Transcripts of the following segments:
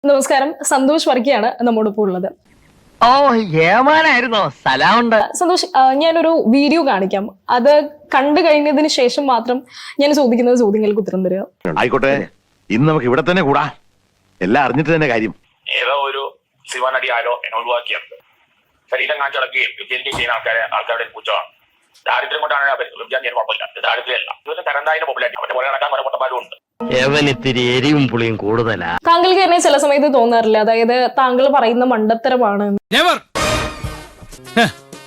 നമസ്കാരം, സന്തോഷ് വർക്കിയാണ് നമ്മോടൊപ്പം ഉള്ളത്. ഓ ഏമാനായിരുന്നോ? സലാമുണ്ട് സന്തോഷ്, ഞാനൊരു വീഡിയോ കാണിക്കാം. അത് കണ്ടു കഴിഞ്ഞതിന് ശേഷം മാത്രം ഞാൻ ചോദിക്കുന്ന ചോദ്യങ്ങൾക്ക് ഉത്തരം തരിക. ആയിക്കോട്ടെ, ഇന്ന് നമുക്ക് ഇവിടെ തന്നെ കൂടാ. എല്ലാം അറിഞ്ഞിട്ട് തന്നെ കാര്യം. ഏതോ ഒരു ശിവനടി ആരോ എന്നെ ഒഴിവാക്കിയത് ശരീരം കാണിച്ചിടക്കുകയും വിജയിക്കുകയും ചെയ്യുന്ന ആൾക്കാരുടെ കുറ്റമാണ്. ദാരിദ്ര്യം കൊണ്ടാണ് വിഭജനം ചെയ്യാൻ കുഴപ്പമില്ല. ദാരിദ്ര്യമല്ല, ഇതൊരു തരംതായ പോപ്പുലാരിറ്റി. അവരുടെ പോലെ നടക്കാൻ കുറെ പൊട്ടന്മാരും ഉണ്ട്. ഇത്തിരി എരിവും പുളിയും കൂടുതലാ. താങ്കൾക്ക് തന്നെ ചില സമയത്ത് തോന്നാറില്ല, അതായത് താങ്കൾ പറയുന്ന മണ്ടത്തരമാണ്?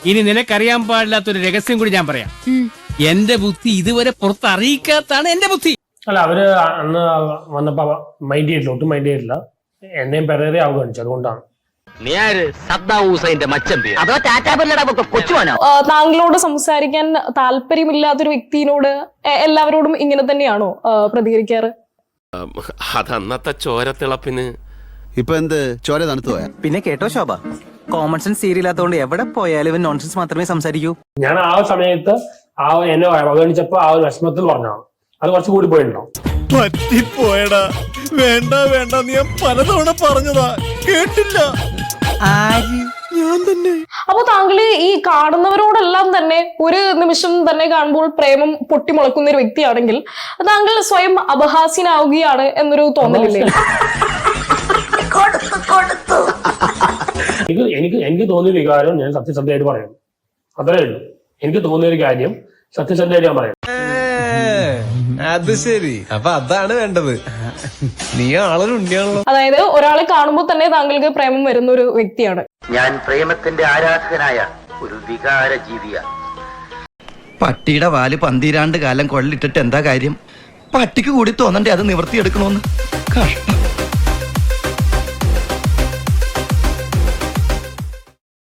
ഇനി നിനക്കറിയാൻ പാടില്ലാത്തൊരു രഹസ്യം കൂടി ഞാൻ പറയാം. എന്റെ ബുദ്ധി ഇതുവരെ പുറത്തറിയിക്കാത്താണ് എന്റെ ബുദ്ധി. അല്ല, അവര് അന്ന് വന്നപ്പോ മൈൻഡ് ചെയ്തില്ല, ഒട്ടും മൈൻഡ് ചെയ്തില്ല. എന്നെയും പെരേരെ അവഗണിച്ചു. അതുകൊണ്ടാണ്. താങ്കളോട് സംസാരിക്കാൻ താല്പര്യമില്ലാത്തൊരു വ്യക്തിയോട് എല്ലാവരോടും ഇങ്ങനെ തന്നെയാണോ പ്രതികരിക്കാറ്? അതന്നത്തെ ചോരത്തിളപ്പിന് ഇപ്പൊ എന്ത് ചോര തണുത്തു പോയാ? പിന്നെ കേട്ടോ ശോഭ, കോമൺ സെൻസ് സീരിയലാത്തോണ്ട് എവിടെ പോയാലും ഇവൻ നോൺസെൻസ് മാത്രമേ സംസാരിക്കൂ. ഞാൻ ആ സമയത്ത് എന്നെ അവഗണിച്ചപ്പോ ആ ഒരു വിഷമത്തിൽ പറഞ്ഞാണ്. അത് കുറച്ച് കൂടി പോയിട്ടുണ്ടോ? പറ്റിപ്പോയടാ. വേണ്ട വേണ്ട, നീ പലതവണ പറഞ്ഞതാ, കേട്ടില്ല. ഞാൻ തന്നെ. അപ്പൊ താങ്കള് ഈ കാണുന്നവരോടെല്ലാം തന്നെ ഒരു നിമിഷം തന്നെ കാണുമ്പോൾ പ്രേമം പൊട്ടിമുളക്കുന്ന ഒരു വ്യക്തിയാണെങ്കിൽ താങ്കൾ സ്വയം അപഹാസ്യനാവുകയാണ് എന്നൊരു തോന്നലില്ലേ? എനിക്ക് തോന്നിയ വികാരം ഞാൻ സത്യസന്ധമായിട്ട് പറയുന്നു. അത്രേ ഉള്ളൂ. എനിക്ക് തോന്നിയൊരു കാര്യം സത്യസന്ധമായിട്ട് ഞാൻ പറയാം. അത് ശരി, അപ്പൊ അതാണ് വേണ്ടത്. നീ ആളൊരുണ്ടിയാണല്ലോ. അതായത് ഒരാളെ കാണുമ്പോൾ തന്നെ താങ്കൾക്ക് പ്രേമം വരുന്ന ഒരു വ്യക്തിയാണ്. ഞാൻ പ്രേമത്തിന്റെ ആരാധകനായ ഒരു വികാര ജീവിയാണ്. പട്ടിയുടെ വാല് 12 കാലം കൊള്ളിട്ടിട്ട് എന്താ കാര്യം? പട്ടിക്ക് കൂടി തോന്നണ്ടേ അത് നിവർത്തിയെടുക്കണോന്ന്? കഷ്ടം.